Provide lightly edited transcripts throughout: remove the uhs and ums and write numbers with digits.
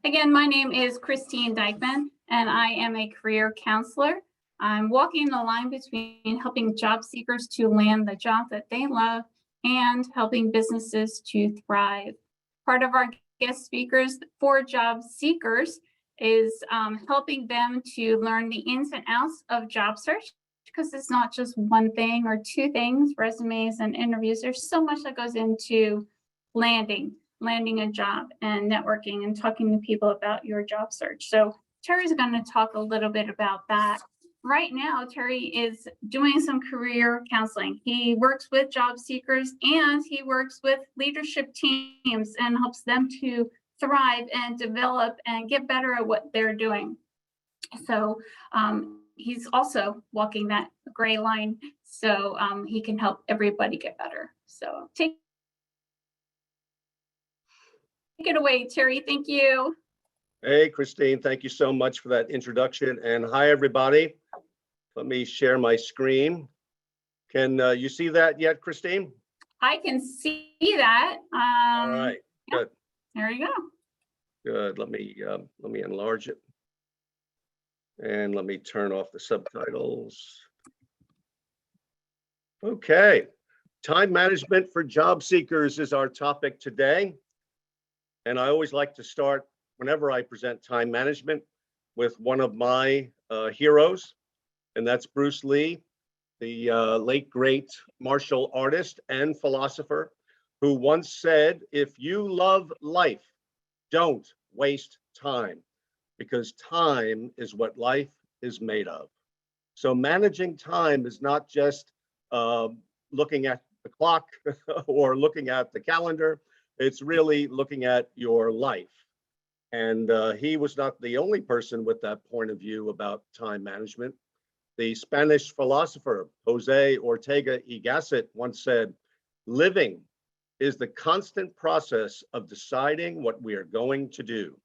Again, my name is Christine Dykeman, and I am a career counselor. I'm walking the line between helping job seekers to land the job that they love and helping businesses to thrive. Part of our guest speakers for job seekers is helping them to learn the ins and outs of job search, because it's not just one thing or two things, resumes and interviews. There's so much that goes into landing a job and networking and talking to people about your job search. So Terry's going to talk a little bit about that. Right now, Terry is doing some career counseling. He works with job seekers and he works with leadership teams and helps them to thrive and develop and get better at what they're doing. So he's also walking that gray line, so he can help everybody get better. So take it away, Terry. Thank you. Hey, Christine, thank you so much for that introduction. And hi, everybody. Let me share my screen. Can you see that yet, Christine? I can see that. All right, yeah, good. There you go. Good. Let me enlarge it. And let me turn off the subtitles. Okay. Time management for job seekers is our topic today. And I always like to start whenever I present time management with one of my heroes, and that's Bruce Lee, the late great martial artist and philosopher, who once said, if you love life, don't waste time, because time is what life is made of. So managing time is not just looking at the clock or looking at the calendar. It's really looking at your life. And he was not the only person with that point of view about time management. The Spanish philosopher Jose Ortega y Gasset once said, living is the constant process of deciding what we are going to do.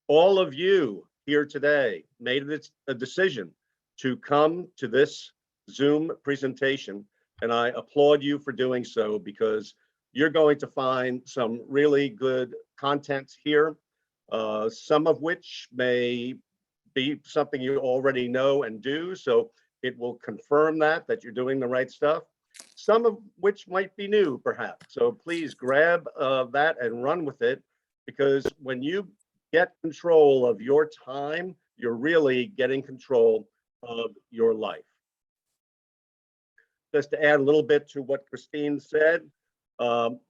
All of you here today made a decision to come to this Zoom presentation, and I applaud you for doing so, because you're going to find some really good content here, some of which may be something you already know and do, so it will confirm that you're doing the right stuff. Some of which might be new, perhaps. So please grab that and run with it, because when you get control of your time, you're really getting control of your life. Just to add a little bit to what Christine said,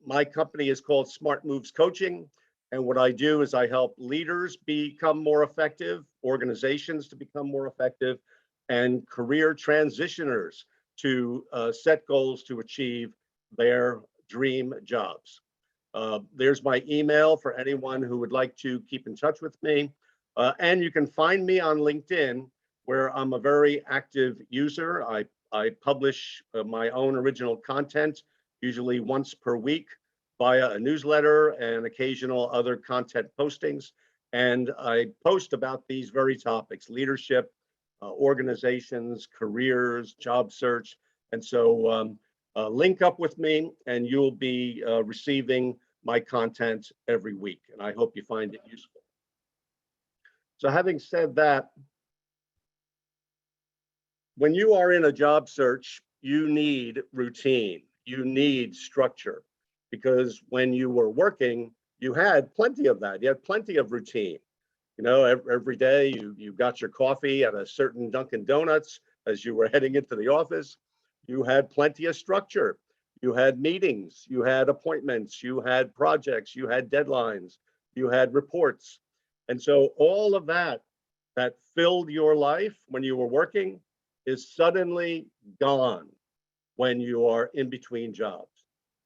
my company is called Smart Moves Coaching. And what I do is I help leaders become more effective, organizations to become more effective, and career transitioners to set goals to achieve their dream jobs. There's my email for anyone who would like to keep in touch with me. And you can find me on LinkedIn, where I'm a very active user. I publish my own original content, usually once per week, via a newsletter and occasional other content postings. And I post about these very topics: leadership, organizations, careers, job search. And so link up with me and you'll be receiving my content every week. And I hope you find it useful. So having said that, when you are in a job search, you need routine, you need structure, because when you were working, you had plenty of that. You had plenty of routine. You know, every day you got your coffee at a certain Dunkin' Donuts as you were heading into the office. You had plenty of structure. You had meetings, you had appointments, you had projects, you had deadlines, you had reports. And so all of that filled your life when you were working is suddenly gone when you are in between jobs.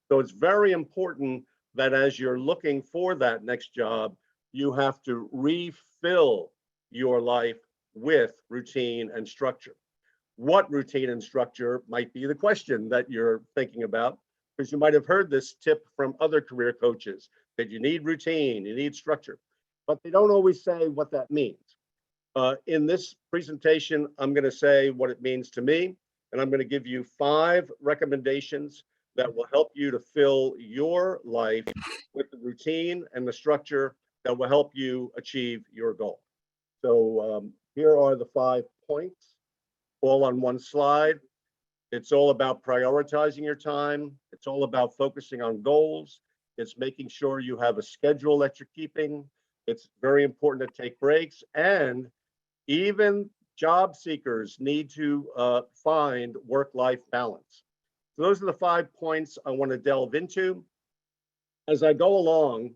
So it's very important that as you're looking for that next job, you have to refill your life with routine and structure. What routine and structure might be the question that you're thinking about, because you might have heard this tip from other career coaches, that you need routine, you need structure, but they don't always say what that means. In this presentation, I'm going to say what it means to me, and I'm going to give you 5 recommendations that will help you to fill your life with the routine and the structure that will help you achieve your goal. So here are the 5 points, all on one slide. It's all about prioritizing your time. It's all about focusing on goals. It's making sure you have a schedule that you're keeping. It's very important to take breaks. And even job seekers need to find work-life balance. So those are the 5 points I want to delve into. As I go along,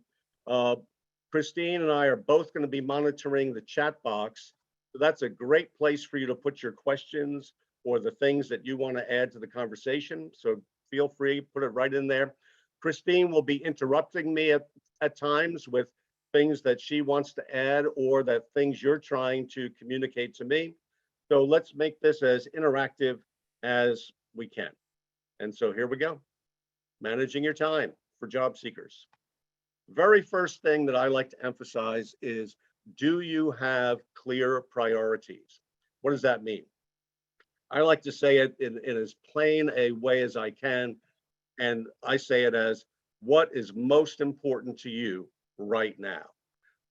Christine and I are both going to be monitoring the chat box. So that's a great place for you to put your questions or the things that you want to add to the conversation. So feel free, put it right in there. Christine will be interrupting me at times with things that she wants to add or that things you're trying to communicate to me. So let's make this as interactive as we can. And so here we go. Managing your time for job seekers. Very first thing that I like to emphasize is, do you have clear priorities? What does that mean? I like to say it in as plain a way as I can. And I say it as, what is most important to you right now?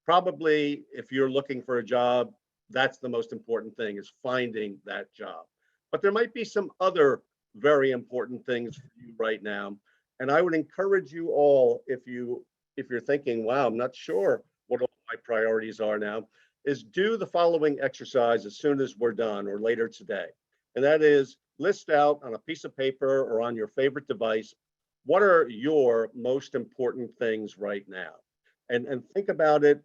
Probably if you're looking for a job, that's the most important thing, is finding that job. But there might be some other very important things for you right now. And I would encourage you all, if you're thinking, wow, I'm not sure what all my priorities are now, is do the following exercise as soon as we're done or later today. And that is, list out on a piece of paper or on your favorite device, what are your most important things right now? And think about it,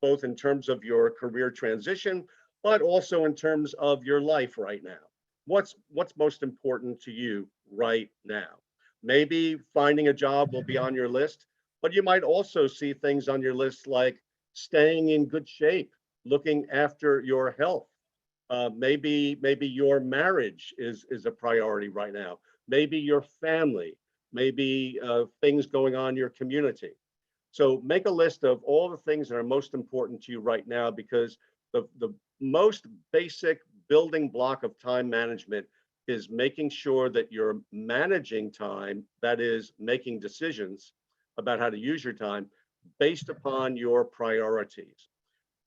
both in terms of your career transition, but also in terms of your life right now. What's most important to you right now? Maybe finding a job will be on your list, but you might also see things on your list like staying in good shape, looking after your health. Maybe your marriage is a priority right now. Maybe your family, maybe things going on in your community. So make a list of all the things that are most important to you right now, because the most basic building block of time management is making sure that you're managing time, that is, making decisions about how to use your time based upon your priorities.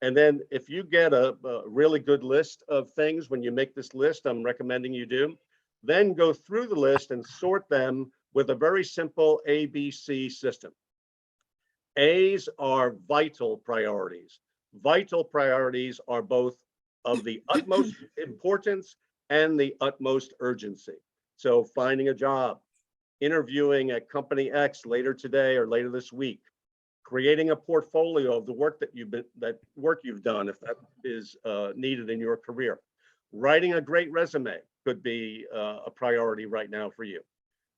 And then if you get a really good list of things, when you make this list, I'm recommending you do, then go through the list and sort them with a very simple ABC system. A's are vital priorities. Vital priorities are both of the utmost importance and the utmost urgency. So finding a job, interviewing at company X later today or later this week, creating a portfolio of the work that you've done, if that is needed in your career. Writing a great resume could be a priority right now for you.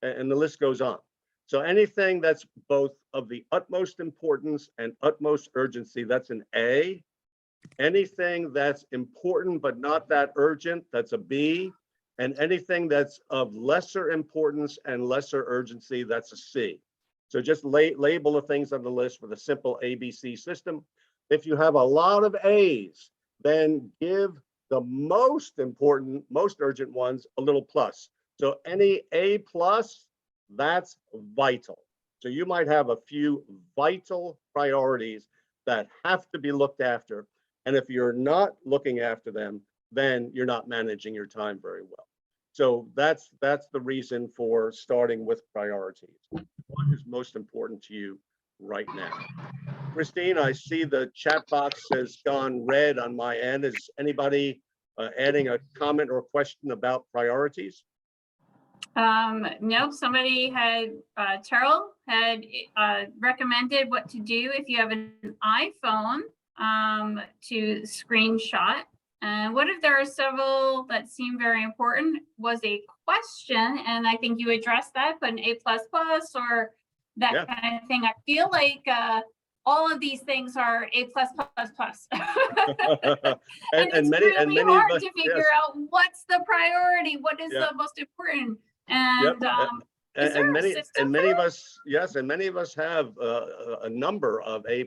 And the list goes on. So anything that's both of the utmost importance and utmost urgency, that's an A. Anything that's important but not that urgent, that's a B. And anything that's of lesser importance and lesser urgency, that's a C. So just label the things on the list with a simple ABC system. If you have a lot of A's, then give the most important, most urgent ones a little plus. So any A plus, that's vital. So you might have a few vital priorities that have to be looked after. And if you're not looking after them, then you're not managing your time very well. So that's the reason for starting with priorities. What is most important to you right now? Christine, I see the chat box has gone red on my end. Is anybody adding a comment or question about priorities? No, somebody had, Terrell had recommended what to do if you have an iPhone to screenshot. And what if there are several that seem very important? Was a question, and I think you addressed that, but an A++ or that kind of thing. I feel like all of these things are A+++. and it's really hard to figure out what's the priority, what is the most important. And many of us, yes, and many of us have a number of A++,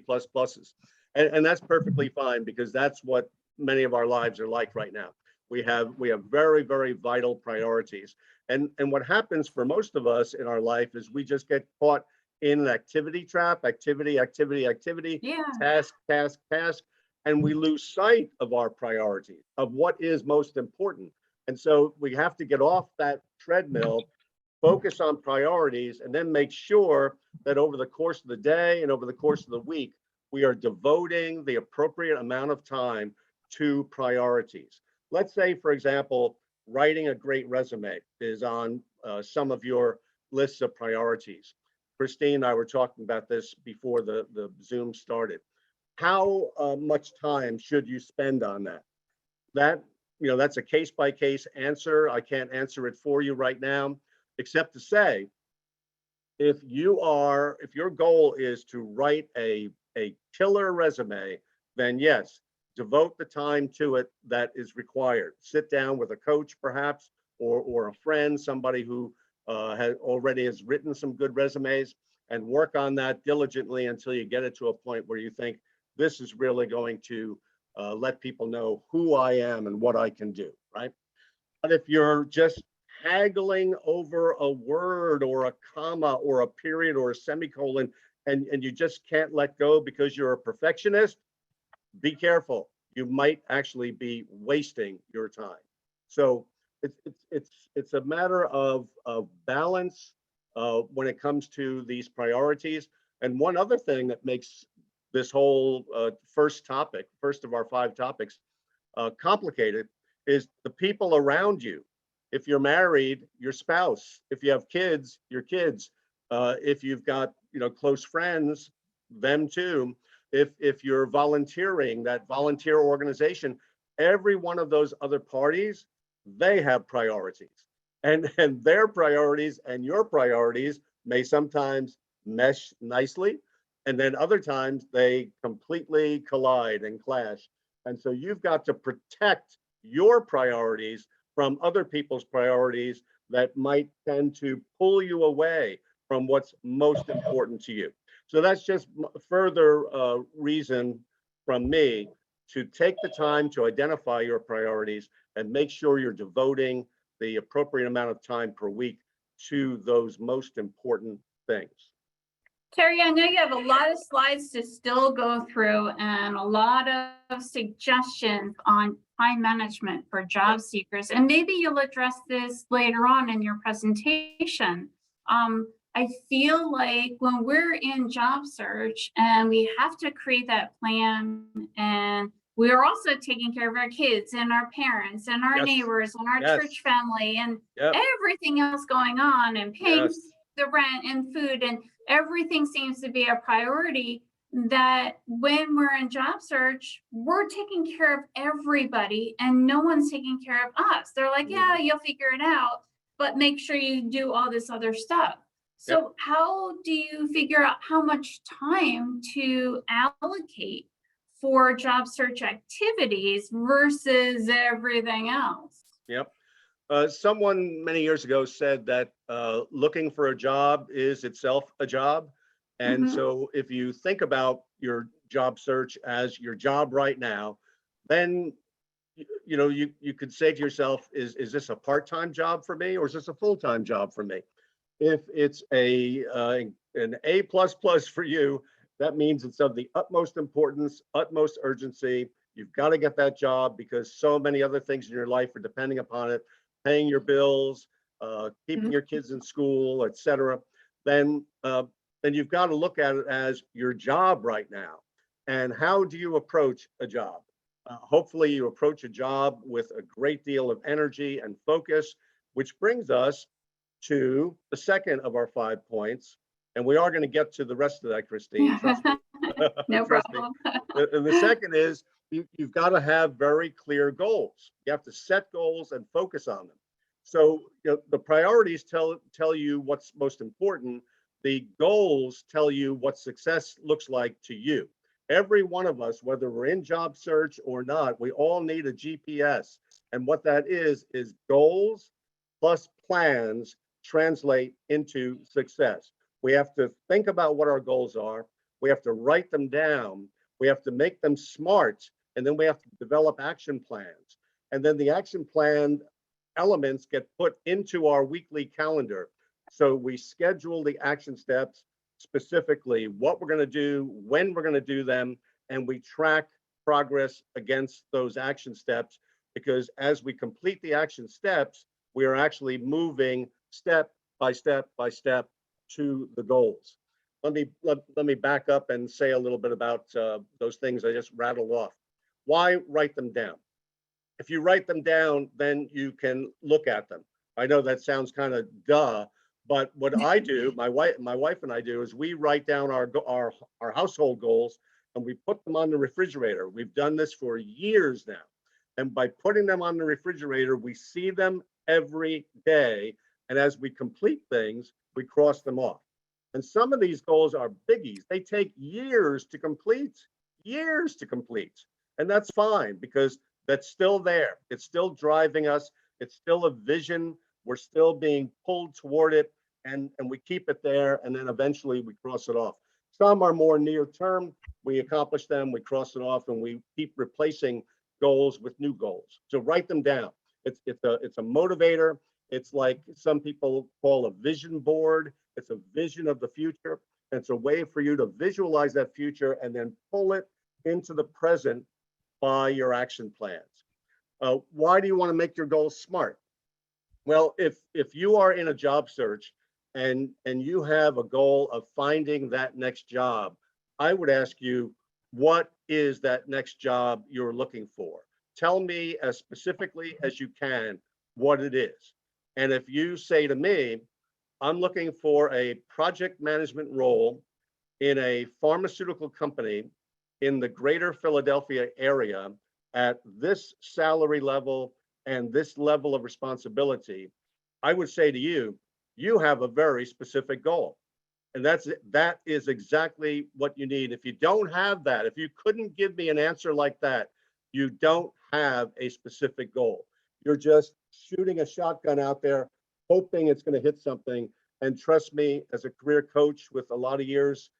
and that's perfectly fine, because that's what many of our lives are like right now. We have very, very vital priorities, and what happens for most of us in our life is we just get caught in an activity trap, activity, Yeah. task, task, task, and we lose sight of our priorities, of what is most important. And so we have to get off that treadmill, focus on priorities, and then make sure that over the course of the day and over the course of the week, we are devoting the appropriate amount of time to priorities. Let's say, for example, writing a great resume is on some of your lists of priorities. Christine and I were talking about this before the Zoom started. How much time should you spend on that? That, that's a case by case answer. I can't answer it for you right now, except to say, if your goal is to write a killer resume, then yes, devote the time to it that is required. Sit down with a coach perhaps, or a friend, somebody who has written some good resumes, and work on that diligently until you get it to a point where you think this is really going to let people know who I am and what I can do, right? But if you're just haggling over a word or a comma or a period or a semicolon, and you just can't let go because you're a perfectionist, be careful. You might actually be wasting your time. So it's a matter of balance when it comes to these priorities. And one other thing that makes this whole first of our 5 topics, complicated, is the people around you. If you're married, your spouse. If you have kids, your kids. If you've got close friends, them too. If you're volunteering, that volunteer organization, every one of those other parties, they have priorities, and their priorities and your priorities may sometimes mesh nicely, and then other times they completely collide and clash. And so you've got to protect your priorities from other people's priorities that might tend to pull you away from what's most important to you. So that's just further reason from me to take the time to identify your priorities and make sure you're devoting the appropriate amount of time per week to those most important things. Terry, I know you have a lot of slides to still go through and a lot of suggestions on time management for job seekers. And maybe you'll address this later on in your presentation. I feel like when we're in job search and we have to create that plan, and we are also taking care of our kids and our parents and our Yes. neighbors and our Yes. church family and Yep. everything else going on, and paying Yes. the rent and food, and everything seems to be a priority, that when we're in job search, we're taking care of everybody and no one's taking care of us. They're like, yeah, you'll figure it out, but make sure you do all this other stuff. So how do you figure out how much time to allocate for job search activities versus everything else? Yep. Someone many years ago said that looking for a job is itself a job. And Mhm. so if you think about your job search as your job right now, then you could say to yourself, is this a part-time job for me, or is this a full-time job for me? If it's an A plus plus for you, that means it's of the utmost importance, utmost urgency. You've got to get that job because so many other things in your life are depending upon it, paying your bills, keeping your kids in school, etc. Then you've got to look at it as your job right now. And how do you approach a job? Hopefully you approach a job with a great deal of energy and focus, which brings us to the second of our 5 points. And we are going to get to the rest of that, Christine. Trust me. No Trust me. problem. And the second is you've got to have very clear goals. You have to set goals and focus on them. So the priorities tell you what's most important. The goals tell you what success looks like to you. Every one of us, whether we're in job search or not, we all need a GPS. And what that is goals plus plans translate into success. We have to think about what our goals are. We have to write them down. We have to make them smart. And then we have to develop action plans. And then the action plan elements get put into our weekly calendar. So we schedule the action steps specifically what we're going to do, when we're going to do them, and we track progress against those action steps, because as we complete the action steps, we are actually moving step by step by step to the goals. Let me back up and say a little bit about those things I just rattled off. Why write them down? If you write them down, then you can look at them. I know that sounds kind of duh, but what I do, my wife and I do, is we write down our household goals and we put them on the refrigerator. We've done this for years now. And by putting them on the refrigerator, we see them every day. And as we complete things, we cross them off. And some of these goals are biggies. They take years to complete. And that's fine, because that's still there. It's still driving us. It's still a vision. We're still being pulled toward it, and we keep it there, and then eventually we cross it off. Some are more near term. We accomplish them, we cross it off, and we keep replacing goals with new goals. So write them down. It's a motivator. It's like some people call a vision board. It's a vision of the future. And it's a way for you to visualize that future and then pull it into the present by your action plans. Why do you want to make your goals SMART? Well, if you are in a job search and you have a goal of finding that next job, I would ask you, what is that next job you're looking for? Tell me as specifically as you can what it is. And if you say to me, I'm looking for a project management role in a pharmaceutical company in the greater Philadelphia area at this salary level and this level of responsibility, I would say to you, you have a very specific goal. And that is exactly what you need. If you don't have that, if you couldn't give me an answer like that, you don't have a specific goal. You're just shooting a shotgun out there, hoping it's going to hit something. And trust me, as a career coach with a lot of years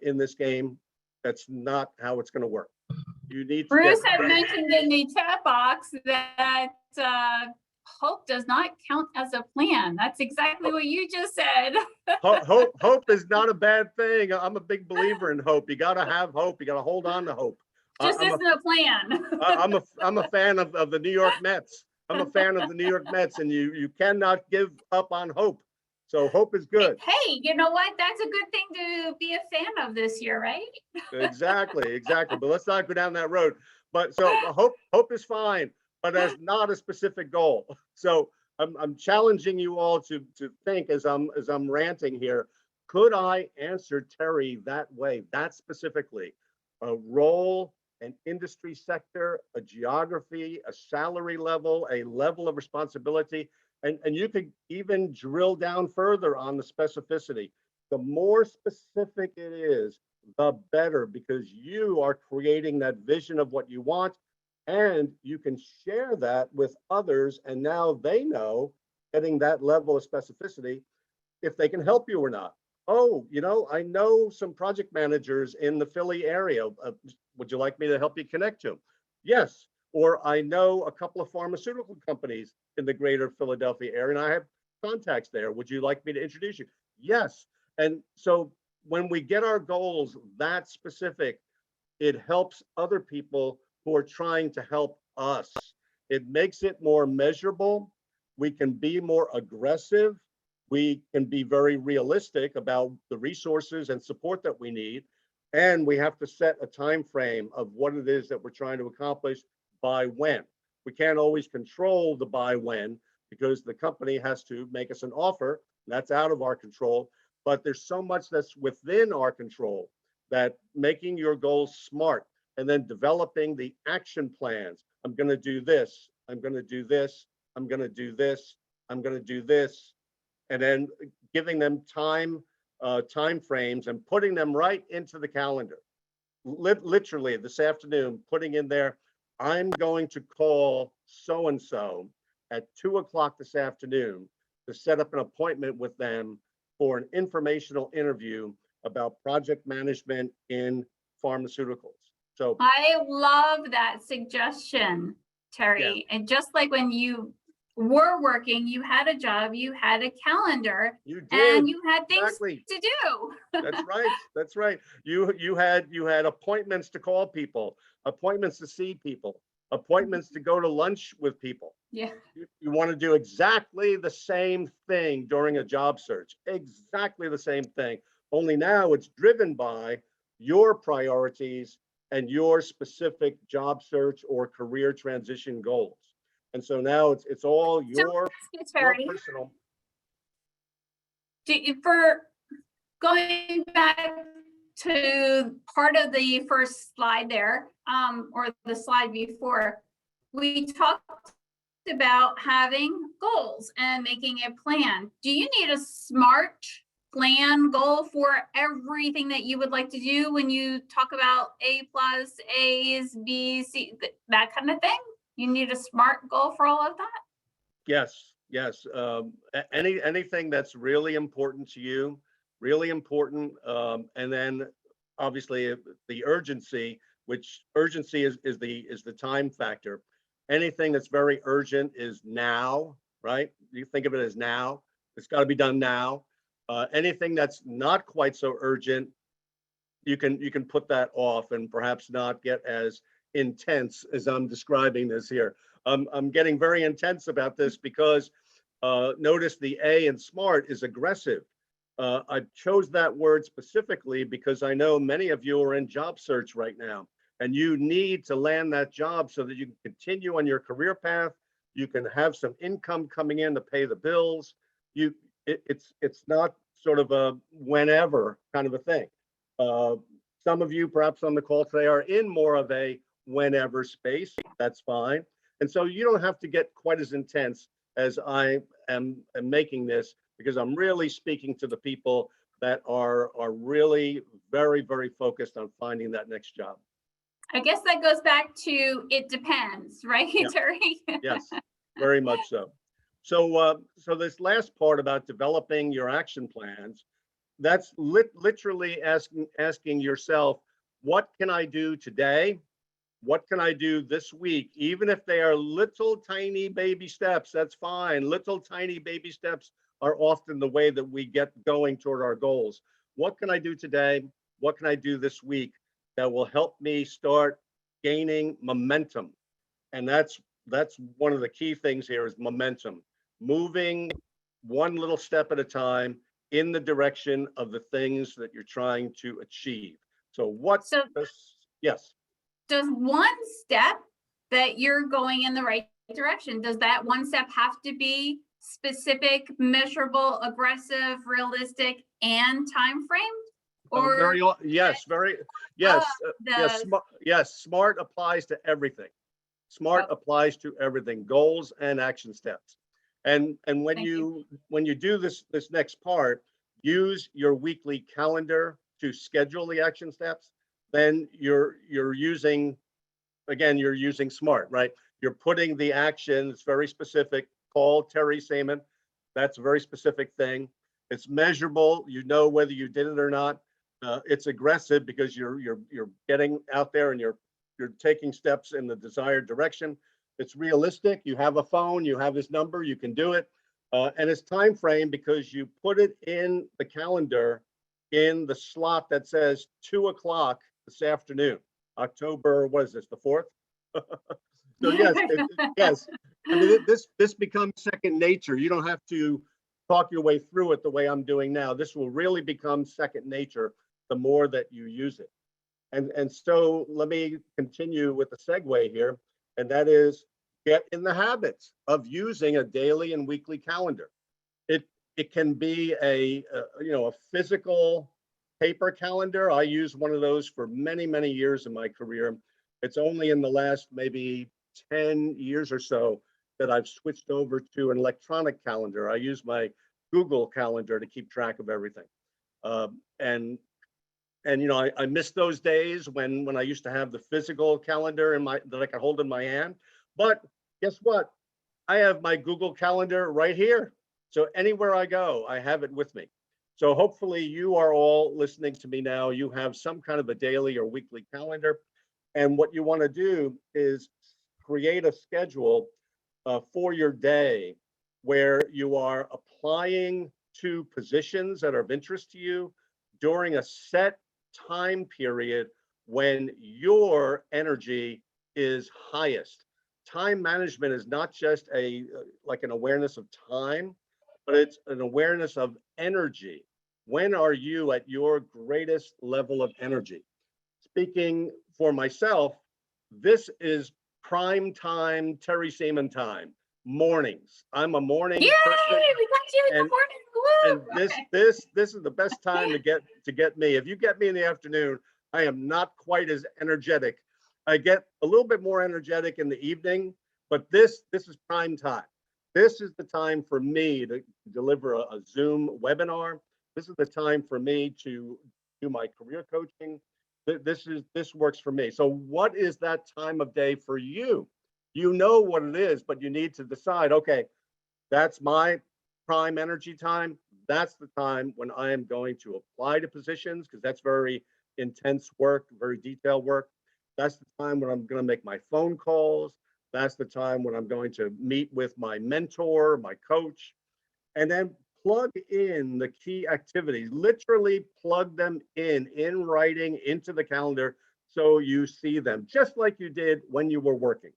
in this game, that's not how it's going to work. You need to Bruce had mentioned in the chat box that hope does not count as a plan. That's exactly what you just said. Hope is not a bad thing. I'm a big believer in hope. You got to have hope. You got to hold on to hope. Just isn't a plan. I'm a fan of the New York Mets. I'm a fan of the New York Mets, and you cannot give up on hope. So hope is good. Hey, you know what? That's a good thing to be a fan of this year, right? Exactly. But let's not go down that road. But so hope is fine, but as not a specific goal. So I'm challenging you all to think as I'm ranting here. Could I answer Terry that way, that specifically? A role, an industry sector, a geography, a salary level, a level of responsibility. And you could even drill down further on the specificity. The more specific it is, the better, because you are creating that vision of what you want, and you can share that with others. And now they know, getting that level of specificity, if they can help you or not. Oh, I know some project managers in the Philly area. Would you like me to help you connect to them? Yes. Or I know a couple of pharmaceutical companies in the greater Philadelphia area, and I have contacts there. Would you like me to introduce you? Yes. And so when we get our goals that specific, it helps other people who are trying to help us. It makes it more measurable. We can be more aggressive. We can be very realistic about the resources and support that we need. And we have to set a time frame of what it is that we're trying to accomplish by when. We can't always control the by when, because the company has to make us an offer. That's out of our control. But there's so much that's within our control, that making your goals SMART and then developing the action plans. I'm going to do this. I'm going to do this. I'm going to do this. I'm going to do this. And then giving them time frames and putting them right into the calendar. Literally this afternoon, putting in there, I'm going to call so-and-so at 2:00 this afternoon to set up an appointment with them for an informational interview about project management in pharmaceuticals. So I love that suggestion, Terry. Yeah. And just like when you were working, you had a job, you had a calendar, You did. and you had things Exactly. to do. That's right. That's right. You had appointments to call people, appointments to see people, appointments to go to lunch with people. Yeah. You want to do exactly the same thing during a job search, exactly the same thing. Only now it's driven by your priorities and your specific job search or career transition goals. And so now it's all So, your Terry, personal. for going back to part of the first slide there, or the slide before, we talked about having goals and making a plan. Do you need a SMART plan goal for everything that you would like to do when you talk about A plus, A's, B's, C, that kind of thing? You need a SMART goal for all of that? Yes, yes. Anything that's really important to you, really important. And then obviously the urgency, which urgency is the time factor. Anything that's very urgent is now, right? You think of it as now. It's got to be done now. Anything that's not quite so urgent, you can put that off and perhaps not get as intense as I'm describing this here. I'm getting very intense about this because notice the A in SMART is aggressive. I chose that word specifically because I know many of you are in job search right now, and you need to land that job so that you can continue on your career path. You can have some income coming in to pay the bills. It's not sort of a whenever kind of a thing. Some of you perhaps on the call today are in more of a whenever space. That's fine. And so you don't have to get quite as intense as I am making this, because I'm really speaking to the people that are really very, very focused on finding that next job. I guess that goes back to it depends, right, Yeah. Terry? Yes, very much so. So this last part about developing your action plans, that's literally asking yourself, what can I do today? What can I do this week? Even if they are little tiny baby steps, that's fine. Little tiny baby steps are often the way that we get going toward our goals. What can I do today? What can I do this week that will help me start gaining momentum? And that's one of the key things here is momentum. Moving one little step at a time in the direction of the things that you're trying to achieve. So yes. Does one step that you're going in the right direction, does that one step have to be specific, measurable, aggressive, realistic, and time framed? Or yes, SMART applies to everything. SMART applies to everything, goals and action steps. And when you do this next part, use your weekly calendar to schedule the action steps. Then you're using SMART, right? You're putting the action, it's very specific. Call Terry Seamon. That's a very specific thing. It's measurable. You know whether you did it or not. It's aggressive because you're getting out there and you're taking steps in the desired direction. It's realistic. You have a phone, you have this number, you can do it. And it's time frame because you put it in the calendar in the slot that says 2 o'clock this afternoon, October, what is this, the 4th? So yes. I mean, this becomes second nature. You don't have to talk your way through it the way I'm doing now. This will really become second nature the more that you use it. And so let me continue with the segue here, and that is get in the habits of using a daily and weekly calendar. It can be a physical paper calendar. I used one of those for many, many years in my career. It's only in the last maybe 10 years or so that I've switched over to an electronic calendar. I use my Google Calendar to keep track of everything. And I miss those days when I used to have the physical calendar that I could hold in my hand. But guess what? I have my Google Calendar right here. So anywhere I go, I have it with me. So hopefully you are all listening to me now. You have some kind of a daily or weekly calendar. And what you want to do is create a schedule for your day where you are applying to positions that are of interest to you during a set time period when your energy is highest. Time management is not just like an awareness of time, but it's an awareness of energy. When are you at your greatest level of energy? Speaking for myself, this is prime time, Terry Seamon time, mornings. I'm a Yay! morning person, We got you in the and morning. and Woo! this Okay. this is the best time to get me. If you get me in the afternoon, I am not quite as energetic. I get a little bit more energetic in the evening, but this is prime time. This is the time for me to deliver a Zoom webinar. This is the time for me to do my career coaching. This works for me. So what is that time of day for you? You know what it is, but you need to decide, okay, that's my prime energy time. That's the time when I am going to apply to positions, because that's very intense work, very detailed work. That's the time when I'm going to make my phone calls. That's the time when I'm going to meet with my mentor, my coach, and then plug in the key activities, literally plug them in writing into the calendar so you see them, just like you did when you were working.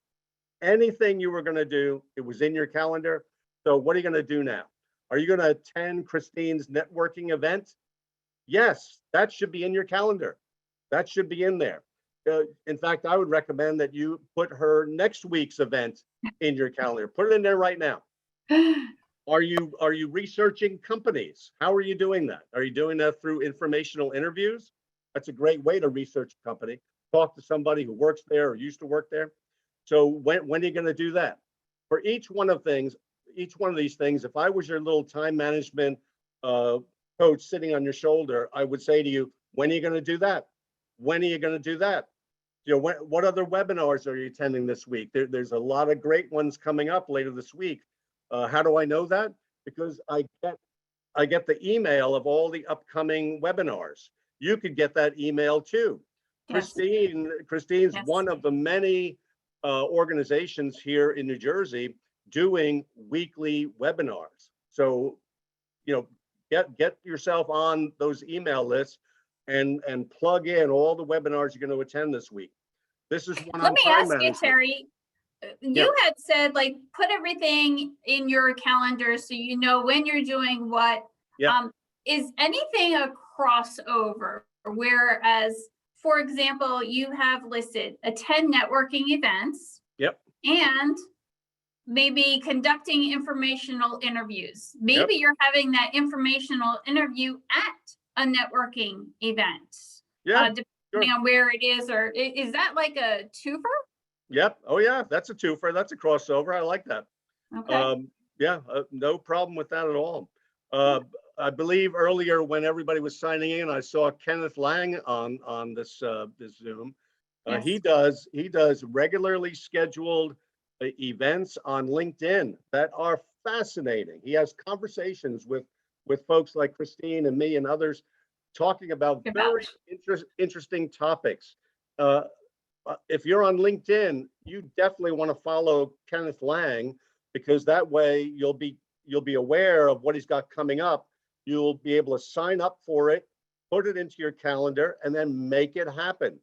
Anything you were going to do, it was in your calendar. So what are you going to do now? Are you going to attend Christine's networking event? Yes, that should be in your calendar. That should be in there. In fact, I would recommend that you put her next week's event in your calendar. Put it in there right now. Are you researching companies? How are you doing that? Are you doing that through informational interviews? That's a great way to research a company. Talk to somebody who works there or used to work there. So when are you going to do that? For each one of these things, if I was your little time management coach sitting on your shoulder, I would say to you, when are you going to do that? When are you going to do that? You know, what other webinars are you attending this week? There's a lot of great ones coming up later this week. How do I know that? Because I get the email of all the upcoming webinars. You could get that email too. Yes. Christine's Yes. one of the many organizations here in New Jersey doing weekly webinars. So, you know, get yourself on those email lists and plug in all the webinars you're going to attend this week. This is one Let on me time ask you, management. Terry, Yeah. you had said like put everything in your calendar so you know when you're doing what. Yeah. Is anything a crossover? Whereas, for example, you have listed attend networking events. Yep. And maybe conducting informational interviews. Yep. Maybe you're having that informational interview at a networking event. Yeah. Depending on where it is, or is that like a twofer? Yep. Oh yeah, that's a twofer. That's a crossover. I like that. Okay. Yeah, no problem with that at all. I believe earlier when everybody was signing in, I saw Kenneth Lang on this this Zoom. Yes. He does regularly scheduled events on LinkedIn that are fascinating. He has conversations with folks like Christine and me and others talking about very interesting topics. Uh, if you're on LinkedIn, you definitely want to follow Kenneth Lang, because that way you'll be aware of what he's got coming up. You'll be able to sign up for it, put it into your calendar, and then make it happen.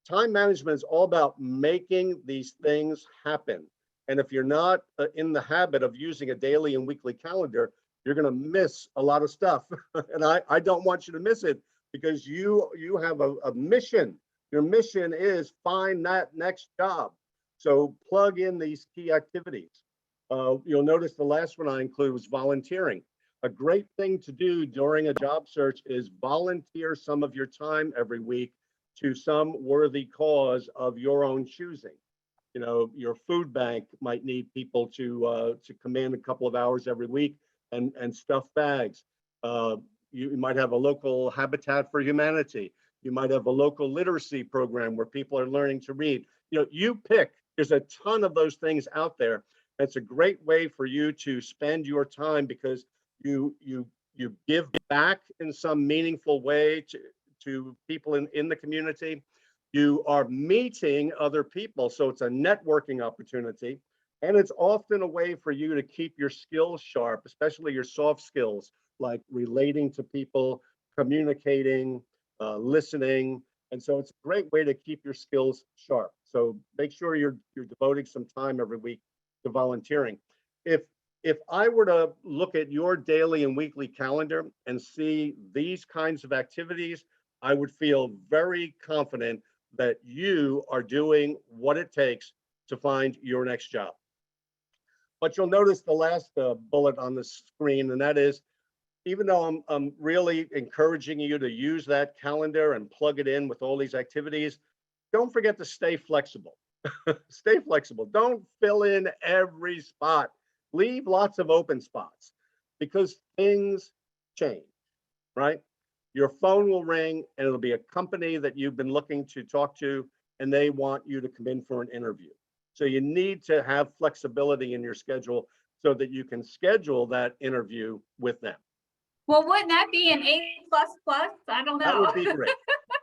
Time management is all about making these things happen. And if you're not in the habit of using a daily and weekly calendar, you're going to miss a lot of stuff. And I don't want you to miss it, because you have a mission. Your mission is find that next job. So plug in these key activities. You'll notice the last one I include was volunteering. A great thing to do during a job search is volunteer some of your time every week to some worthy cause of your own choosing. You know, your food bank might need people to come in a couple of hours every week and stuff bags. You might have a local Habitat for Humanity. You might have a local literacy program where people are learning to read. You know, you pick. There's a ton of those things out there. It's a great way for you to spend your time, because you give back in some meaningful way to people in the community. You are meeting other people, so it's a networking opportunity. And it's often a way for you to keep your skills sharp, especially your soft skills, like relating to people, communicating, listening. And so it's a great way to keep your skills sharp. So make sure you're devoting some time every week to volunteering. If if I were to look at your daily and weekly calendar and see these kinds of activities, I would feel very confident that you are doing what it takes to find your next job. But you'll notice the last bullet on the screen, and that is, even though I'm really encouraging you to use that calendar and plug it in with all these activities, don't forget to stay flexible. Stay flexible. Don't fill in every spot. Leave lots of open spots because things change, right? Your phone will ring and it'll be a company that you've been looking to talk to, and they want you to come in for an interview. So you need to have flexibility in your schedule so that you can schedule that interview with them. Well, wouldn't that be an A plus plus? I don't That would know. be great.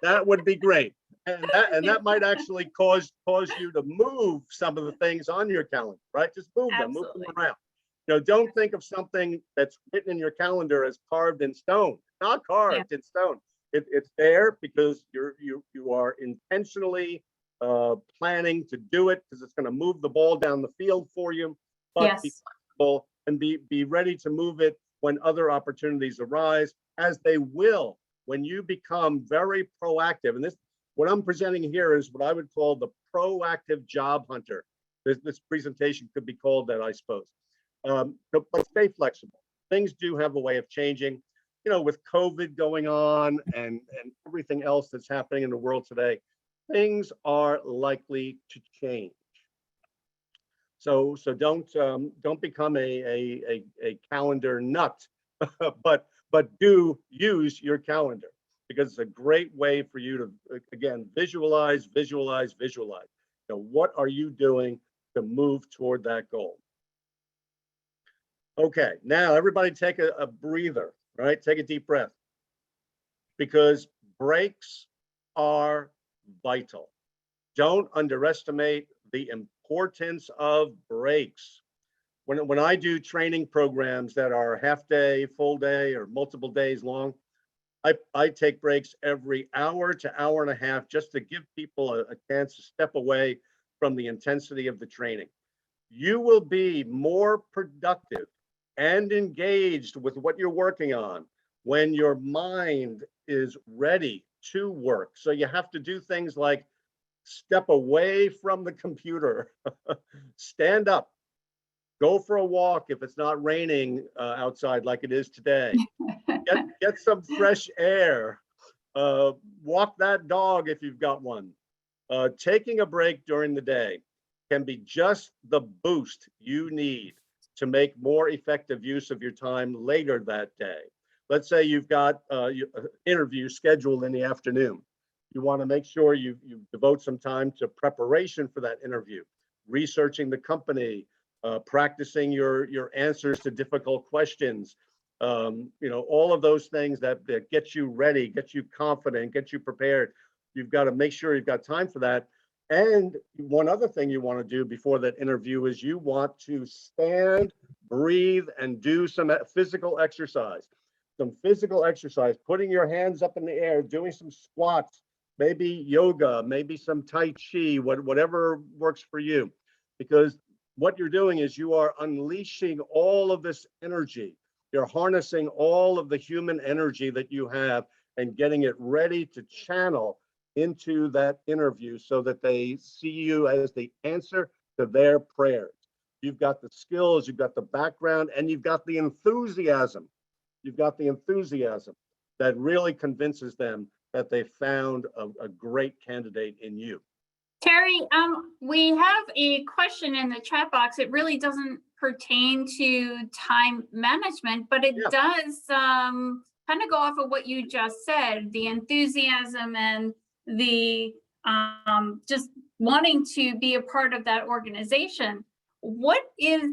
That would be great. And that might actually cause you to move some of the things on your calendar, right? Just move them Absolutely. around. Don't think of something that's written in your calendar as carved in stone. It's not carved in stone. It's there because you are intentionally planning to do it because it's going to move the ball down the field for you. But be Yes. flexible and be ready to move it when other opportunities arise, as they will when you become very proactive. And this, what I'm presenting here is what I would call the proactive job hunter. This presentation could be called that, I suppose. But stay flexible. Things do have a way of changing. With COVID going on and everything else that's happening in the world today, things are likely to change. So don't become a calendar nut, but do use your calendar because it's a great way for you to, again, visualize. What are you doing to move toward that goal? Okay, now everybody take a breather, right? Take a deep breath because breaks are vital. Don't underestimate the importance of breaks. When I do training programs that are half day, full day, or multiple days long, I take breaks every hour to hour and a half just to give people a chance to step away from the intensity of the training. You will be more productive and engaged with what you're working on when your mind is ready to work. So you have to do things like step away from the computer, stand up, go for a walk if it's not raining outside like it is today. Get some fresh air. Walk that dog if you've got one. Taking a break during the day can be just the boost you need to make more effective use of your time later that day. Let's say you've got an interview scheduled in the afternoon. You want to make sure you devote some time to preparation for that interview, researching the company, practicing your answers to difficult questions. All of those things that get you ready, get you confident, get you prepared. You've got to make sure you've got time for that. And one other thing you want to do before that interview is you want to stand, breathe, and do some physical exercise. Some physical exercise, putting your hands up in the air, doing some squats, maybe yoga, maybe some Tai Chi, whatever works for you. Because what you're doing is you are unleashing all of this energy. You're harnessing all of the human energy that you have and getting it ready to channel into that interview so that they see you as the answer to their prayers. You've got the skills, you've got the background, and you've got the enthusiasm. You've got the enthusiasm that really convinces them that they found a great candidate in you. Terry, we have a question in the chat box. It really doesn't pertain to time management, but it does kind of go off of what you just said, the enthusiasm and the just wanting to be a part of that organization. What is,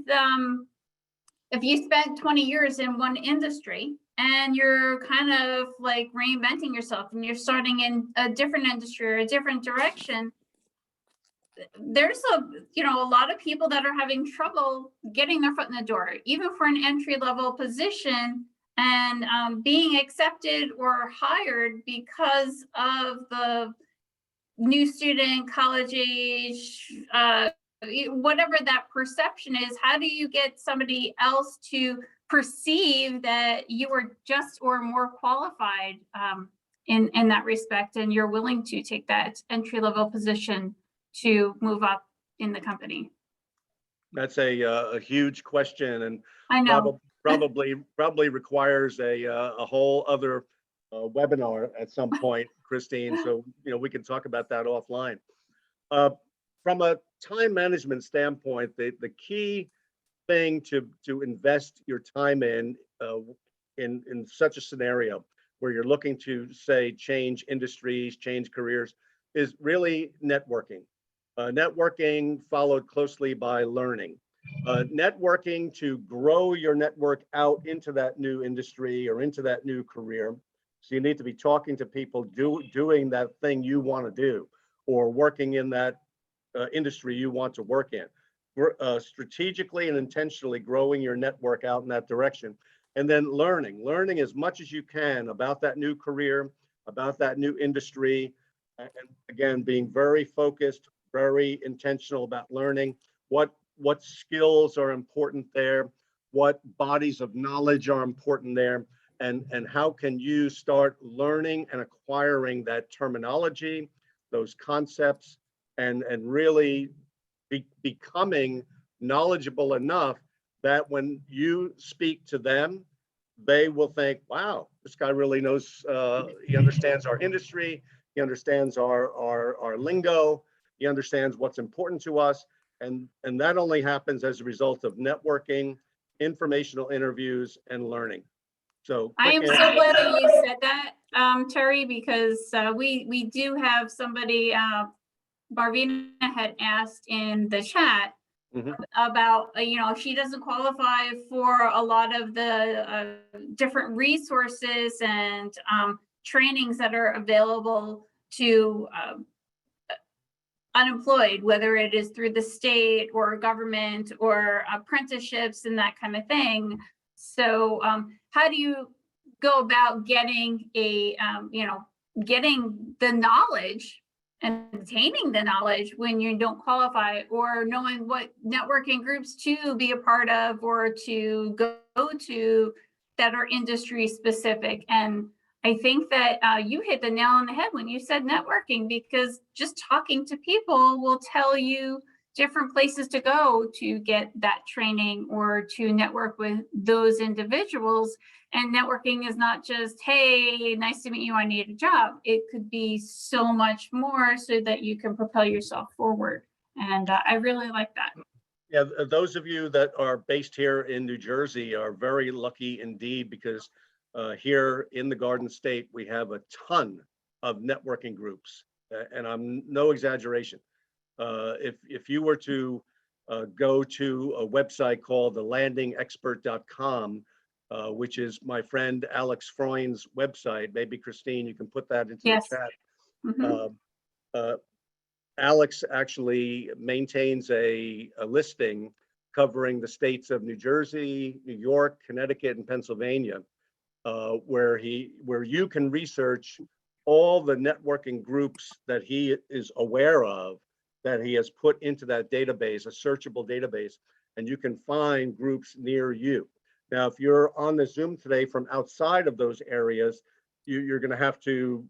if you spent 20 years in one industry and you're kind of like reinventing yourself and you're starting in a different industry or a different direction, there's a lot of people that are having trouble getting their foot in the door, even for an entry level position, and being accepted or hired because of the new student, college age, whatever that perception is. How do you get somebody else to perceive that you are just or more qualified in that respect, and you're willing to take that entry level position to move up in the company? That's a huge question, and I know. probably requires a whole other webinar at some point, Christine. So we can talk about that offline. From a time management standpoint, the key thing to invest your time in such a scenario where you're looking to, say, change industries, change careers, is really networking. Networking followed closely by learning. Networking to grow your network out into that new industry or into that new career. So you need to be talking to people doing that thing you want to do, or working in that industry you want to work in. Strategically and intentionally growing your network out in that direction. And then learning as much as you can about that new career, about that new industry. And again, being very focused, very intentional about learning what skills are important there, what bodies of knowledge are important there, and how can you start learning and acquiring that terminology, those concepts, and really becoming knowledgeable enough that when you speak to them, they will think, wow, this guy really knows, he understands our industry, he understands our lingo, he understands what's important to us. And that only happens as a result of networking, informational interviews, and learning. So I am so glad that you said that, Terry, because we do have somebody, Barvina had asked in the chat about, if she doesn't qualify for a lot of the different resources and trainings that are available to unemployed, whether it is through the state or government or apprenticeships and that kind of thing. So how do you go about getting getting the knowledge and obtaining the knowledge when you don't qualify, or knowing what networking groups to be a part of or to go to that are industry specific? And I think that you hit the nail on the head when you said networking, because just talking to people will tell you different places to go to get that training or to network with those individuals. And networking is not just, hey, nice to meet you, I need a job. It could be so much more so that you can propel yourself forward. And I really like that. Yeah, those of you that are based here in New Jersey are very lucky indeed, because here in the Garden State, we have a ton of networking groups, and I'm no exaggeration. If you were to go to a website called thelandingexpert.com, which is my friend Alex Freund's website, maybe Christine, you can put that into Yes. the chat. Alex actually maintains a listing covering the states of New Jersey, New York, Connecticut, and Pennsylvania, where you can research all the networking groups that he is aware of, that he has put into that database, a searchable database, and you can find groups near you. Now, if you're on the Zoom today from outside of those areas, you're going to have to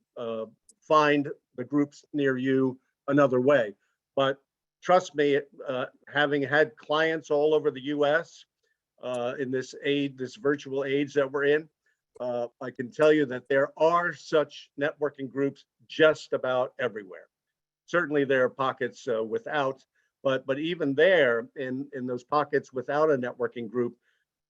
find the groups near you another way. But trust me, having had clients all over the US in this virtual age that we're in, I can tell you that there are such networking groups just about everywhere. Certainly there are pockets without, but even there, in those pockets without a networking group,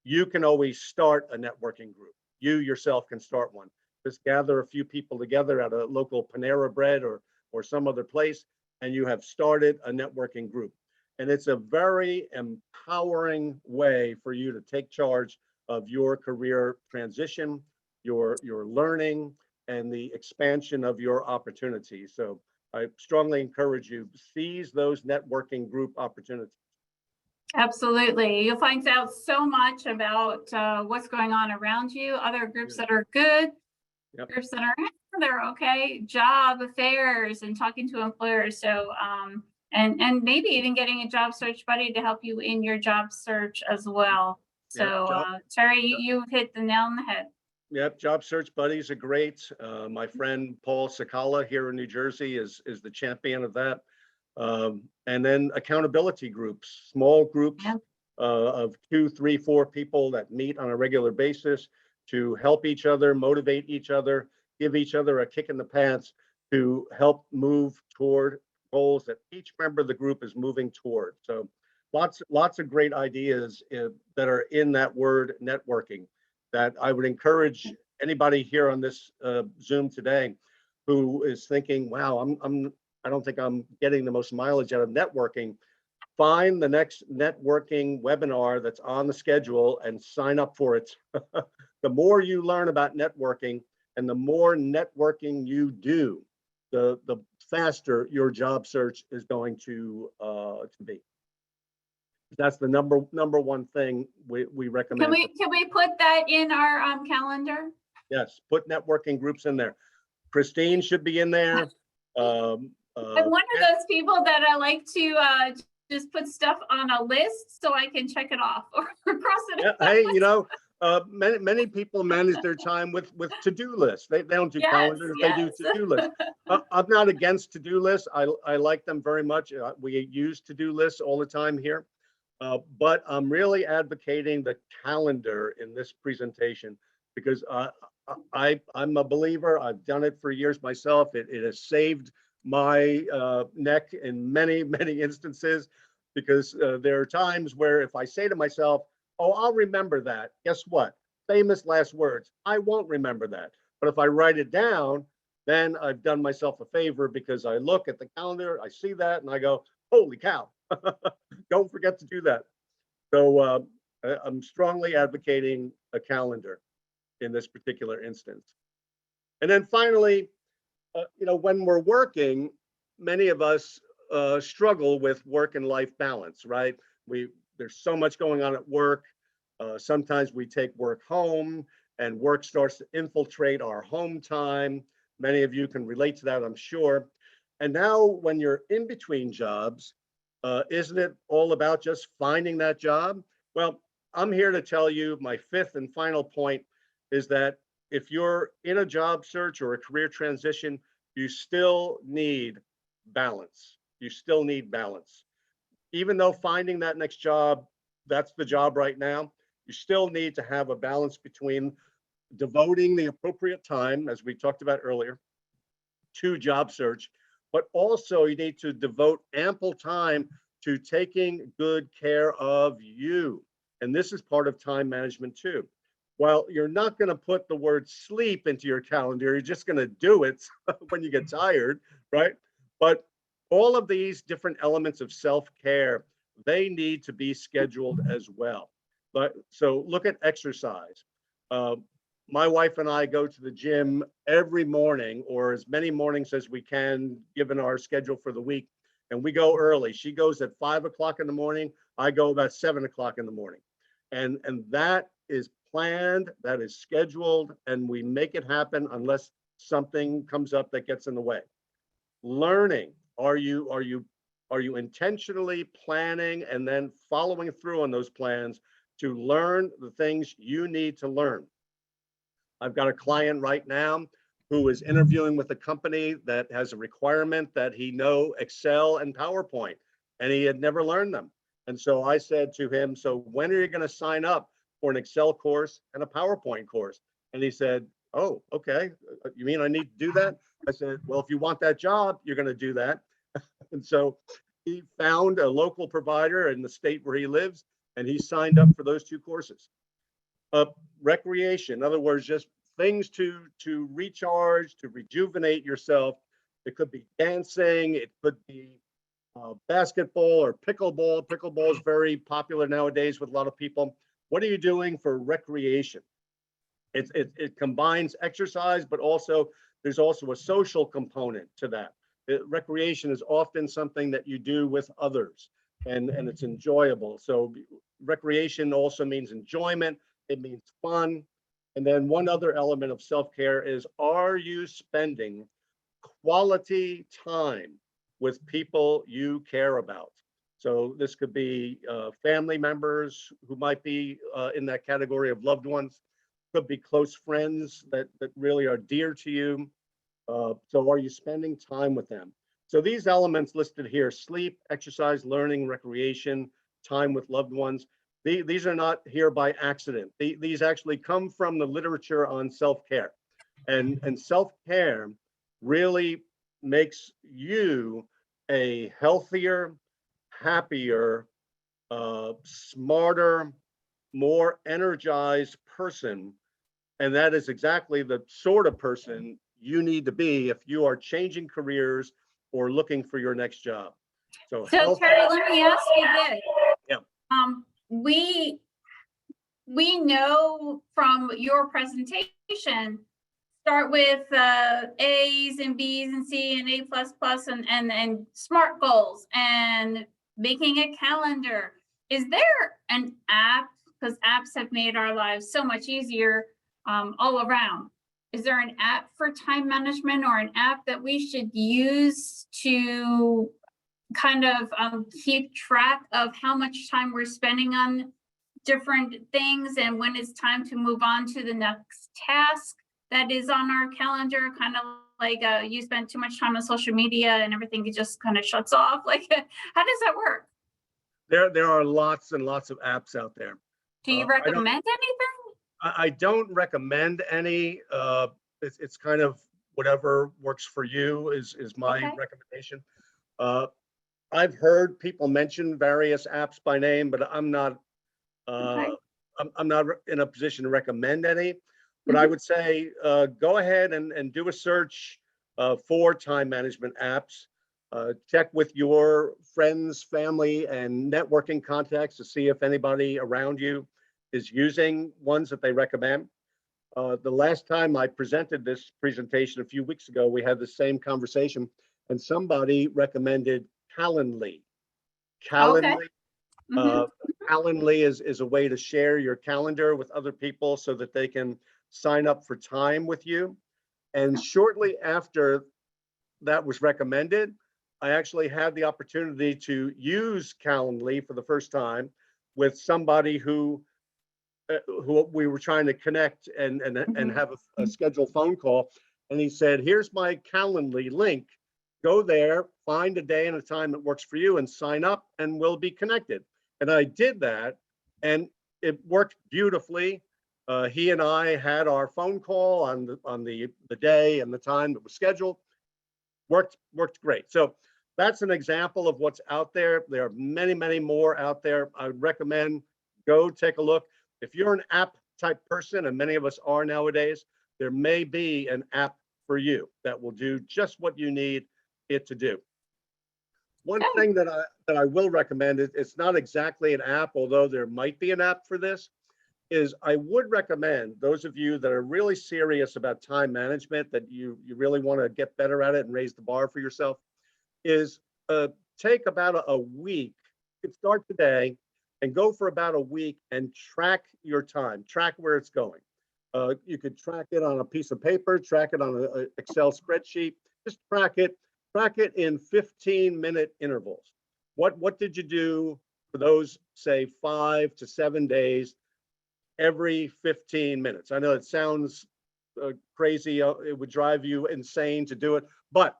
you can always start a networking group. You yourself can start one. Just gather a few people together at a local Panera Bread or some other place, and you have started a networking group. And it's a very empowering way for you to take charge of your career transition, your learning, and the expansion of your opportunities. So I strongly encourage you, seize those networking group opportunities. Absolutely. You'll find out so much about what's going on around you, other groups that are good, Yep. groups that are they're okay, job affairs and talking to employers. So and maybe even getting a job search buddy to help you in your job search as well. Yep. So Terry, you've hit the nail on the head. Yep, job search buddies are great. My friend Paul Sakala here in New Jersey is the champion of that. And then accountability groups, small groups Yeah. of 2, 3, 4 people that meet on a regular basis to help each other, motivate each other, give each other a kick in the pants to help move toward goals that each member of the group is moving toward. So lots of great ideas that are in that word networking that I would encourage anybody here on this Zoom today who is thinking, wow, I don't think I'm getting the most mileage out of networking. Find the next networking webinar that's on the schedule and sign up for it. The more you learn about networking and the more networking you do, the faster your job search is going to be. That's the number one thing we recommend. Can we put that in our calendar? Yes, put networking groups in there. Christine should be in there. I'm one of those people that I like to just put stuff on a list so I can check it off or cross it out. Hey, many people manage their time with to-do lists. They don't do calendars, they do to-do lists. I'm not against to-do lists. I like them very much. We use to-do lists all the time here. But I'm really advocating the calendar in this presentation because I'm a believer. I've done it for years myself. It has saved my neck in many instances because there are times where if I say to myself, oh, I'll remember that. Guess what? Famous last words. I won't remember that. But if I write it down, then I've done myself a favor because I look at the calendar, I see that, and I go, holy cow. Don't forget to do that. So I'm strongly advocating a calendar in this particular instance. And then finally, when we're working, many of us struggle with work and life balance, right? There's so much going on at work. Sometimes we take work home and work starts to infiltrate our home time. Many of you can relate to that, I'm sure. And now when you're in between jobs, isn't it all about just finding that job? Well, I'm here to tell you my fifth and final point is that if you're in a job search or a career transition, you still need balance. You still need balance. Even though finding that next job, that's the job right now, you still need to have a balance between devoting the appropriate time, as we talked about earlier, to job search, but also you need to devote ample time to taking good care of you. And this is part of time management too. While you're not going to put the word sleep into your calendar, you're just going to do it when you get tired, right? But all of these different elements of self-care, they need to be scheduled as well. But so look at exercise. My wife and I go to the gym every morning or as many mornings as we can, given our schedule for the week. And we go early. She goes at 5 o'clock in the morning. I go about 7 o'clock in the morning. And that is planned, that is scheduled, and we make it happen unless something comes up that gets in the way. Learning, are you intentionally planning and then following through on those plans to learn the things you need to learn? I've got a client right now who is interviewing with a company that has a requirement that he know Excel and PowerPoint, and he had never learned them. And so I said to him, so when are you going to sign up for an Excel course and a PowerPoint course? And he said, oh, okay. You mean I need to do that? I said, well, if you want that job, you're going to do that. And so he found a local provider in the state where he lives, and he signed up for those 2 courses. Recreation, in other words, just things to recharge, to rejuvenate yourself. It could be dancing, it could be basketball or pickleball. Pickleball is very popular nowadays with a lot of people. What are you doing for recreation? It combines exercise, but also there's also a social component to that. recreation is often something that you do with others, and it's enjoyable. So recreation also means enjoyment. It means fun. And then one other element of self-care is, are you spending quality time with people you care about? So this could be family members who might be in that category of loved ones, could be close friends that really are dear to you. So are you spending time with them? So these elements listed here: sleep, exercise, learning, recreation, time with loved ones. These are not here by accident. These actually come from the literature on self-care. And self-care really makes you a healthier, happier, smarter, more energized person. And that is exactly the sort of person you need to be if you are changing careers or looking for your next job. So So health, Terry, let me ask you this. Yeah. We know from your presentation, start with A's and B's and C and A plus plus and SMART goals and making a calendar. Is there an app? Because apps have made our lives so much easier all around. Is there an app for time management, or an app that we should use to kind of keep track of how much time we're spending on different things and when it's time to move on to the next task that is on our calendar? Kind of like you spend too much time on social media and everything, it just kind of shuts off. Like, how does that work? there are lots and lots of apps out there. Do you I don't recommend anything? I don't recommend any. It's kind of whatever works for you is my Okay. recommendation. I've heard people mention various apps by name, but I'm not Okay. I'm not in a position to recommend any. But I would say go ahead and do a search for time management apps. Check with your friends, family, and networking contacts to see if anybody around you is using ones that they recommend. The last time I presented this presentation a few weeks ago, we had the same conversation, and somebody recommended Calendly. Okay. Calendly. Calendly is a way to share your calendar with other people so that they can sign up for time with you. And shortly after that was recommended, I actually had the opportunity to use Calendly for the first time with somebody who we were trying to connect and have a scheduled phone call. And he said, here's my Calendly link. Go there, find a day and a time that works for you and sign up, and we'll be connected. And I did that, and it worked beautifully. He and I had our phone call on the day and the time that was scheduled. Worked great. So that's an example of what's out there. There are many, many more out there. I would recommend go take a look. If you're an app type person, and many of us are nowadays, there may be an app for you that will do just what you need it to do. One thing that I will recommend, it's not exactly an app, although there might be an app for this, is I would recommend those of you that are really serious about time management, that you really want to get better at it and raise the bar for yourself, is take about a week. You could start today and go for about a week and track your time, track where it's going. You could track it on a piece of paper, track it on an Excel spreadsheet, just track it in 15-minute intervals. What did you do for those, say, 5 to 7 days every 15 minutes? I know it sounds crazy. It would drive you insane to do it. But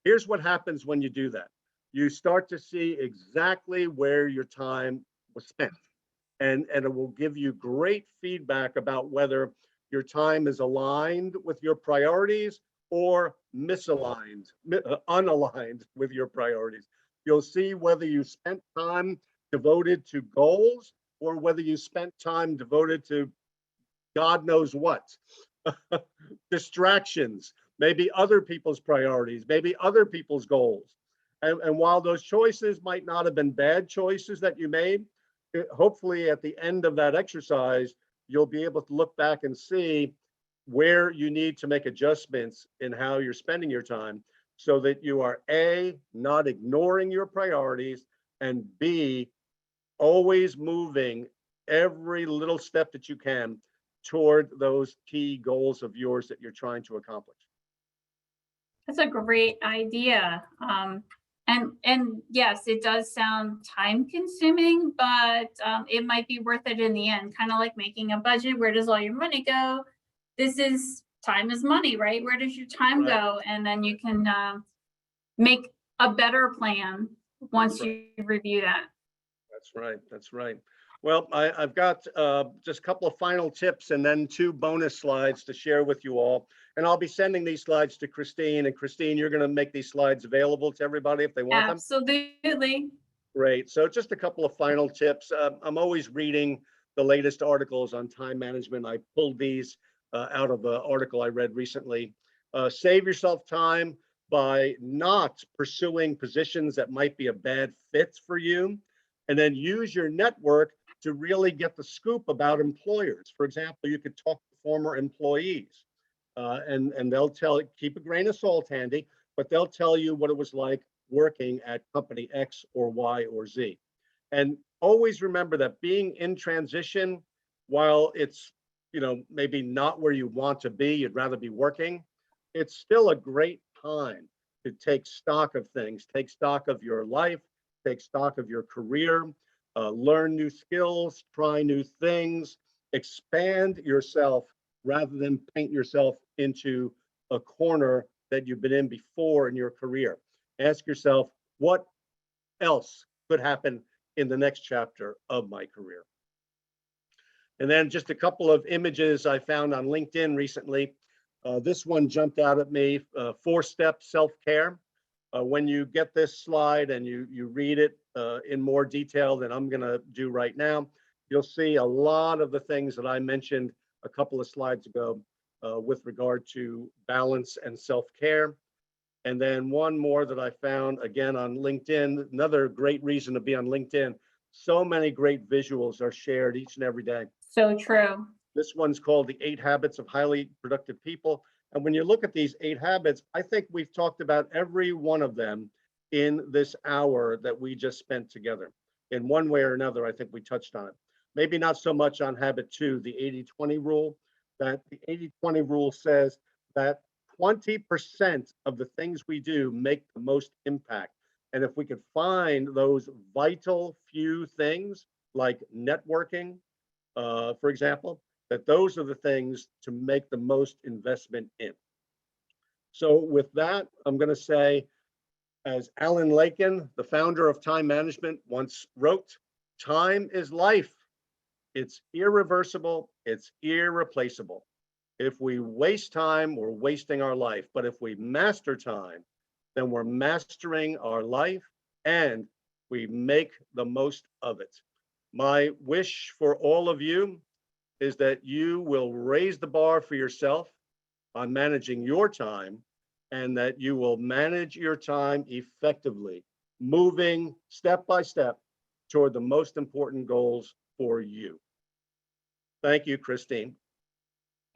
here's what happens when you do that. You start to see exactly where your time was spent. And it will give you great feedback about whether your time is aligned with your priorities or misaligned, unaligned with your priorities. You'll see whether you spent time devoted to goals or whether you spent time devoted to God knows what. Distractions, maybe other people's priorities, maybe other people's goals. And while those choices might not have been bad choices that you made, hopefully at the end of that exercise, you'll be able to look back and see where you need to make adjustments in how you're spending your time so that you are A, not ignoring your priorities, and B, always moving every little step that you can toward those key goals of yours that you're trying to accomplish. That's a great idea. And yes, it does sound time consuming, but it might be worth it in the end. Kind of like making a budget. Where does all your money go? This is time is money, right? Where does your time Right. go? And then you can make a better plan once you review that. That's right. That's right. Well, I've got just a couple of final tips and then 2 bonus slides to share with you all. And I'll be sending these slides to Christine. And Christine, you're going to make these slides available to everybody if they want them. Absolutely. Great. So just a couple of final tips. I'm always reading the latest articles on time management. I pulled these out of an article I read recently. Save yourself time by not pursuing positions that might be a bad fit for you. And then use your network to really get the scoop about employers. For example, you could talk to former employees and they'll keep a grain of salt handy, but they'll tell you what it was like working at company X or Y or Z. And always remember that being in transition, while it's, maybe not where you want to be, you'd rather be working, it's still a great time to take stock of things, take stock of your life, take stock of your career, learn new skills, try new things, expand yourself rather than paint yourself into a corner that you've been in before in your career. Ask yourself, what else could happen in the next chapter of my career? And then just a couple of images I found on LinkedIn recently. This one jumped out at me, 4-step self-care. When you get this slide and you read it in more detail than I'm going to do right now, you'll see a lot of the things that I mentioned a couple of slides ago with regard to balance and self-care. And then one more that I found again on LinkedIn, another great reason to be on LinkedIn. So many great visuals are shared each and every day. So true. This one's called The 8 Habits of Highly Productive People. And when you look at these 8 habits, I think we've talked about every one of them in this hour that we just spent together. In one way or another, I think we touched on it. Maybe not so much on habit 2, the 80-20 rule, that the 80-20 rule says that 20% of the things we do make the most impact. And if we could find those vital few things like networking, for example, that those are the things to make the most investment in. So with that, I'm going to say, as Alan Lakin, the founder of time management, once wrote, time is life. It's irreversible. It's irreplaceable. If we waste time, we're wasting our life. But if we master time, then we're mastering our life and we make the most of it. My wish for all of you is that you will raise the bar for yourself on managing your time and that you will manage your time effectively, moving step by step toward the most important goals for you. Thank you, Christine.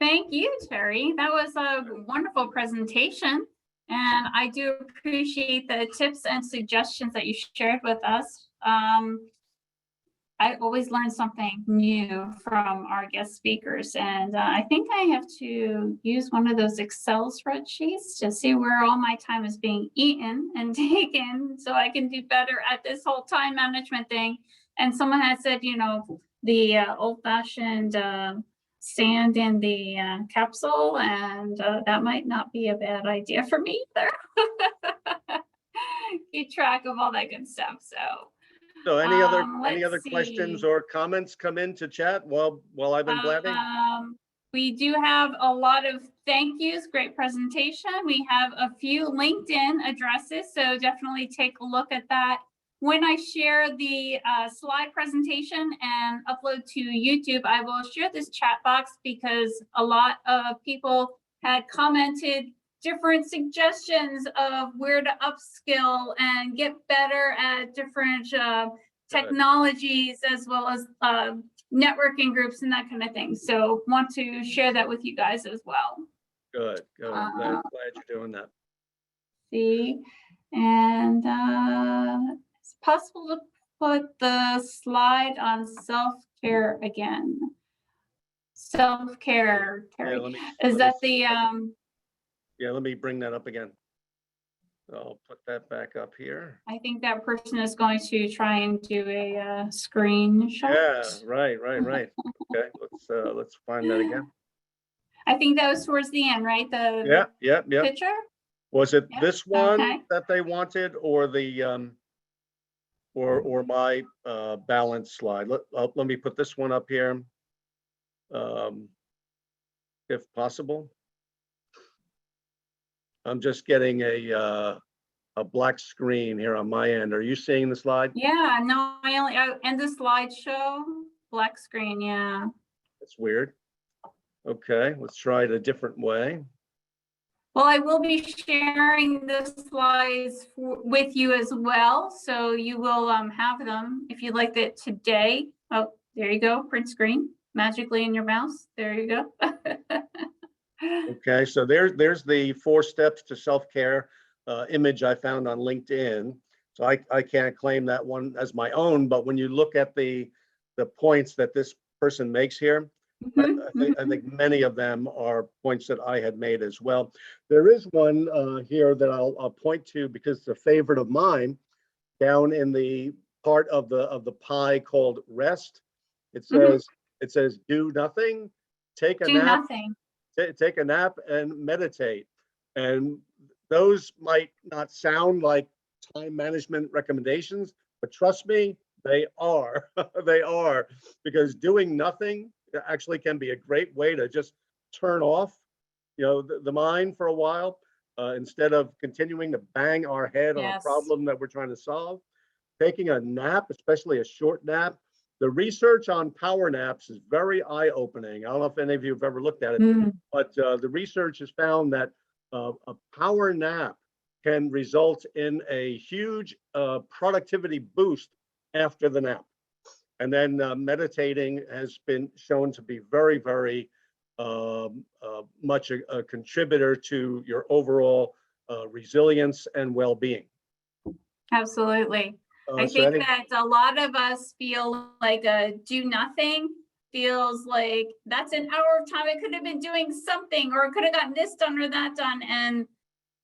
Thank you, Terry. That was a wonderful presentation. And I do appreciate the tips and suggestions that you shared with us. I always learn something new from our guest speakers. And I think I have to use one of those Excel spreadsheets to see where all my time is being eaten and taken so I can do better at this whole time management thing. And someone had said, the old-fashioned sand in the capsule, and that might not be a bad idea for me either. Keep track of all that good stuff. So any other questions or comments come into chat while I've been blabbing? We do have a lot of thank yous. Great presentation. We have a few LinkedIn addresses, so definitely take a look at that. When I share the slide presentation and upload to YouTube, I will share this chat box because a lot of people had commented different suggestions of where to upskill and get better at different technologies, as well as networking groups and that kind of thing. So want to share that with you guys as well. Good. Glad you're doing that. see. And it's possible to put the slide on self-care again. Self-care, Terry. let me Is let me that see the, if I can- yeah, let me bring that up again. I'll put that back up here. I think that person is going to try and do a screenshot. Yeah, right. Okay, let's find that again. I think that was towards the end, right? The Yeah. picture? Was it Yep, this one okay. that they wanted, or the or my balance slide? Let me put this one up here, if possible. I'm just getting a black screen here on my end. Are you seeing the slide? Yeah, no, and the slideshow, black screen, yeah. That's weird. Okay, let's try it a different way. Well, I will be sharing the slides with you as well, so you will have them if you'd like it today. Oh, there you go, print screen, magically in your mouse. There you go. Okay, so there's the 4 steps to self-care image I found on LinkedIn. So I can't claim that one as my own, but when you look at the points that this person makes here, I think many of them are points that I had made as well. There is one here that I'll point to because it's a favorite of mine. Down in the part of the pie called rest, it says do nothing, take a Do nap, nothing. take a nap and meditate. And those might not sound like time management recommendations, but trust me, they are. They are, because doing nothing actually can be a great way to just turn off, the mind for a while, instead of continuing to bang our head on a Yes. problem that we're trying to solve. Taking a nap, especially a short nap. The research on power naps is very eye-opening. I don't know if any of you have ever looked at it, but the research has found that a power nap can result in a huge productivity boost after the nap. And then meditating has been shown to be very, very much a contributor to your overall resilience and well-being. Absolutely. I think that a lot of us feel like do nothing feels like that's an hour of time I could have been doing something, or could have gotten this done or that done. And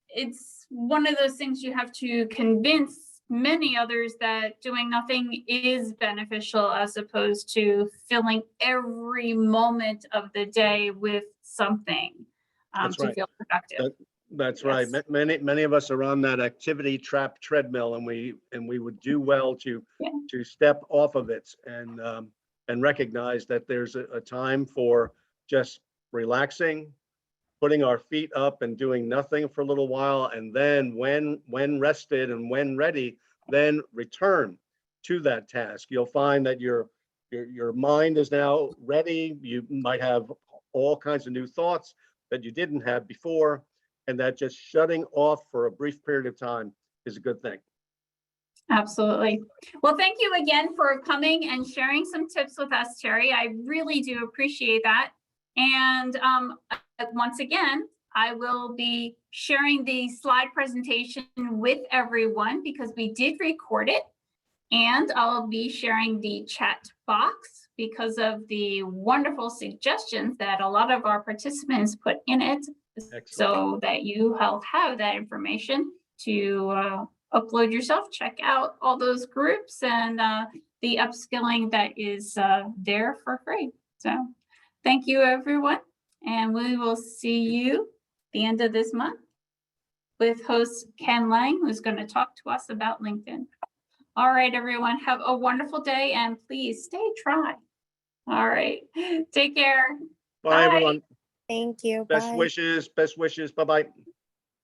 it's one of those things you have to convince many others that doing nothing is beneficial, as opposed to filling every moment of the day with something to feel productive. That's right. Many of us are on that activity trap treadmill, and we would do well to step off of it and recognize that there's a time for just relaxing, putting our feet up and doing nothing for a little while, and then when rested and when ready, then return to that task. You'll find that your mind is now ready. You might have all kinds of new thoughts that you didn't have before, and that just shutting off for a brief period of time is a good thing. Absolutely. Well, thank you again for coming and sharing some tips with us, Terry. I really do appreciate that. And once again, I will be sharing the slide presentation with everyone because we did record it. And I'll be sharing the chat box because of the wonderful suggestions that a lot of our participants put in it. Excellent. So that you have that information to upload yourself, check out all those groups and the upskilling that is there for free. So thank you, everyone. And we will see you the end of this month with host Ken Lang, who's going to talk to us about LinkedIn. All right, everyone, have a wonderful day and please stay dry. All right, take care. Bye, everyone. Thank you. Best Bye. wishes. Bye-bye.